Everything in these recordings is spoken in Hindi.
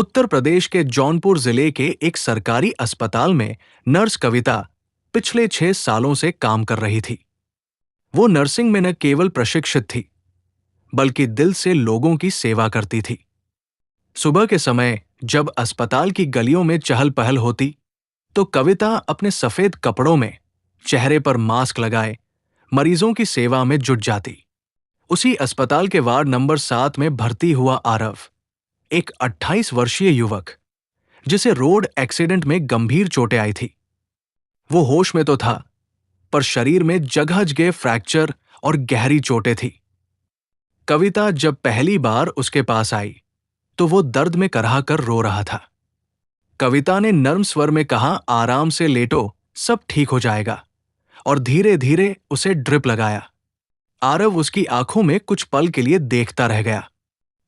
उत्तर प्रदेश के जौनपुर जिले के एक सरकारी अस्पताल में नर्स कविता पिछले 6 सालों से काम कर रही थी। वो नर्सिंग में न केवल प्रशिक्षित थी, बल्कि दिल से लोगों की सेवा करती थी। सुबह के समय जब अस्पताल की गलियों में चहल पहल होती, तो कविता अपने सफेद कपड़ों में, चेहरे पर मास्क लगाए, मरीजों की सेवा में जुट जाती। उसी अस्पताल के वार्ड नंबर 7 में भर्ती हुआ आरव, एक 28 वर्षीय युवक, जिसे रोड एक्सीडेंट में गंभीर चोटें आई थी। वो होश में तो था, पर शरीर में जगह जगह फ्रैक्चर और गहरी चोटें थी। कविता जब पहली बार उसके पास आई, तो वो दर्द में कराह कर रो रहा था। कविता ने नर्म स्वर में कहा, आराम से लेटो, सब ठीक हो जाएगा, और धीरे धीरे उसे ड्रिप लगाया। आरव उसकी आंखों में कुछ पल के लिए देखता रह गया।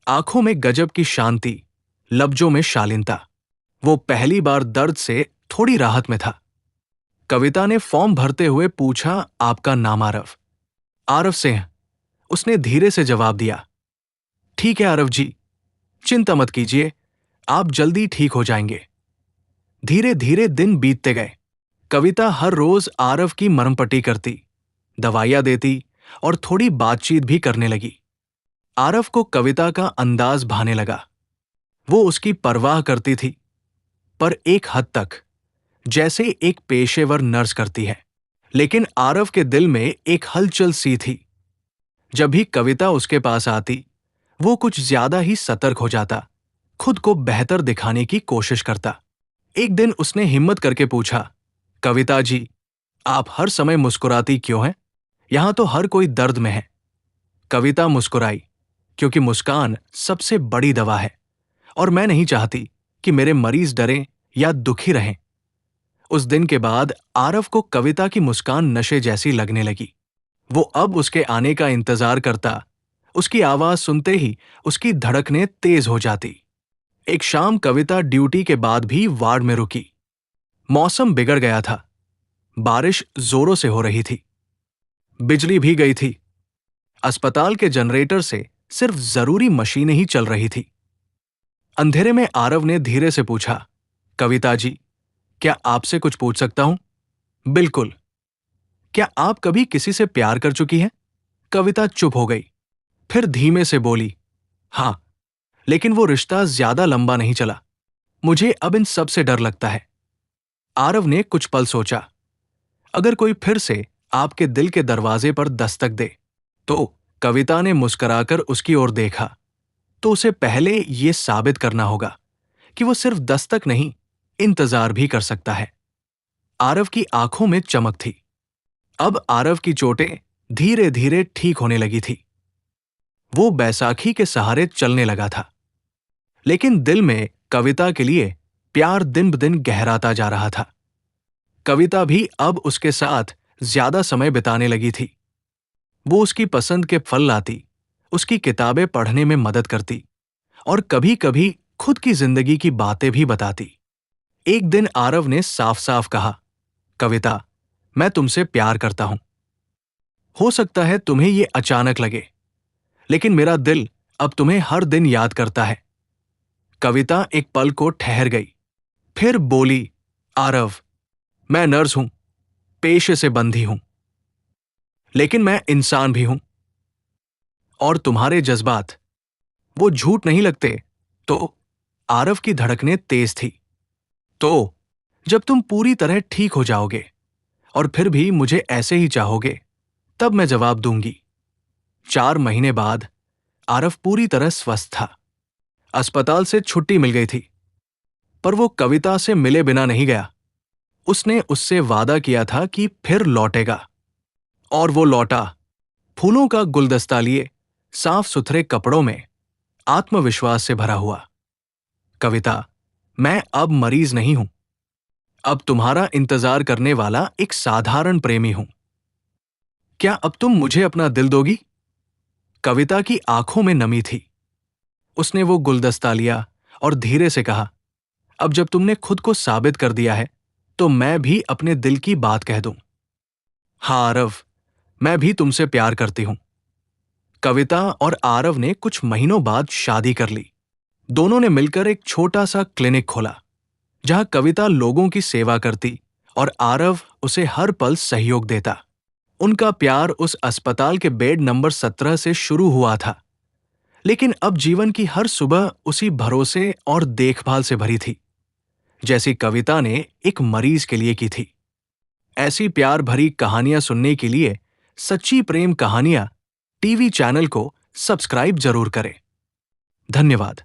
आंखों में गजब की शांति, लफ्जों में शालीनता। वो पहली बार दर्द से थोड़ी राहत में था। कविता ने फॉर्म भरते हुए पूछा, आपका नाम? आरव। आरव सिंह, उसने धीरे से जवाब दिया। ठीक है आरव जी, चिंता मत कीजिए, आप जल्दी ठीक हो जाएंगे। धीरे धीरे दिन बीतते गए। कविता हर रोज आरव की मरहमपट्टी करती, दवाइयां देती और थोड़ी बातचीत भी करने लगी। आरव को कविता का अंदाज भाने लगा। वो उसकी परवाह करती थी, पर एक हद तक, जैसे एक पेशेवर नर्स करती है। लेकिन आरव के दिल में एक हलचल सी थी। जब भी कविता उसके पास आती, वो कुछ ज्यादा ही सतर्क हो जाता, खुद को बेहतर दिखाने की कोशिश करता। एक दिन उसने हिम्मत करके पूछा, कविता जी, आप हर समय मुस्कुराती क्यों हैं? यहां तो हर कोई दर्द में है। कविता मुस्कुराई, क्योंकि मुस्कान सबसे बड़ी दवा है, और मैं नहीं चाहती कि मेरे मरीज डरें या दुखी रहें। उस दिन के बाद आरव को कविता की मुस्कान नशे जैसी लगने लगी। वो अब उसके आने का इंतजार करता। उसकी आवाज सुनते ही उसकी धड़कनें तेज हो जाती। एक शाम कविता ड्यूटी के बाद भी वार्ड में रुकी। मौसम बिगड़ गया था, बारिश जोरों से हो रही थी, बिजली भी गई थी। अस्पताल के जनरेटर से सिर्फ जरूरी मशीनें ही चल रही थी। अंधेरे में आरव ने धीरे से पूछा, कविता जी, क्या आपसे कुछ पूछ सकता हूं? बिल्कुल। क्या आप कभी किसी से प्यार कर चुकी हैं? कविता चुप हो गई, फिर धीमे से बोली, हां, लेकिन वो रिश्ता ज्यादा लंबा नहीं चला। मुझे अब इन सब से डर लगता है। आरव ने कुछ पल सोचा। अगर कोई फिर से आपके दिल के दरवाजे पर दस्तक दे, तो कविता ने मुस्कुराकर उसकी ओर देखा, तो उसे पहले यह साबित करना होगा कि वो सिर्फ दस्तक नहीं, इंतजार भी कर सकता है। आरव की आंखों में चमक थी। अब आरव की चोटें धीरे धीरे ठीक होने लगी थी। वो बैसाखी के सहारे चलने लगा था। लेकिन दिल में कविता के लिए प्यार दिन ब दिन गहराता जा रहा था। कविता भी अब उसके साथ ज्यादा समय बिताने लगी थी। वो उसकी पसंद के फल लाती, उसकी किताबें पढ़ने में मदद करती, और कभी कभी खुद की जिंदगी की बातें भी बताती। एक दिन आरव ने साफ साफ कहा, कविता, मैं तुमसे प्यार करता हूं। हो सकता है तुम्हें यह अचानक लगे, लेकिन मेरा दिल अब तुम्हें हर दिन याद करता है। कविता एक पल को ठहर गई, फिर बोली, आरव, मैं नर्स हूं, पेशे से बंधी हूं, लेकिन मैं इंसान भी हूं, और तुम्हारे जज्बात, वो झूठ नहीं लगते। तो आरव की धड़कनें तेज थी। तो जब तुम पूरी तरह ठीक हो जाओगे और फिर भी मुझे ऐसे ही चाहोगे, तब मैं जवाब दूंगी। 4 महीने बाद आरव पूरी तरह स्वस्थ था। अस्पताल से छुट्टी मिल गई थी, पर वो कविता से मिले बिना नहीं गया। उसने उससे वादा किया था कि फिर लौटेगा, और वो लौटा, फूलों का गुलदस्ता लिए, साफ सुथरे कपड़ों में, आत्मविश्वास से भरा हुआ। कविता, मैं अब मरीज नहीं हूं, अब तुम्हारा इंतजार करने वाला एक साधारण प्रेमी हूं। क्या अब तुम मुझे अपना दिल दोगी? कविता की आंखों में नमी थी। उसने वो गुलदस्ता लिया और धीरे से कहा, अब जब तुमने खुद को साबित कर दिया है, तो मैं भी अपने दिल की बात कह दूं। हाँ आरव, मैं भी तुमसे प्यार करती हूं। कविता और आरव ने कुछ महीनों बाद शादी कर ली। दोनों ने मिलकर एक छोटा सा क्लिनिक खोला, जहां कविता लोगों की सेवा करती और आरव उसे हर पल सहयोग देता। उनका प्यार उस अस्पताल के बेड नंबर 17 से शुरू हुआ था, लेकिन अब जीवन की हर सुबह उसी भरोसे और देखभाल से भरी थी, जैसी कविता ने एक मरीज के लिए की थी। ऐसी प्यार भरी कहानियां सुनने के लिए सच्ची प्रेम कहानियां टीवी चैनल को सब्सक्राइब जरूर करें। धन्यवाद।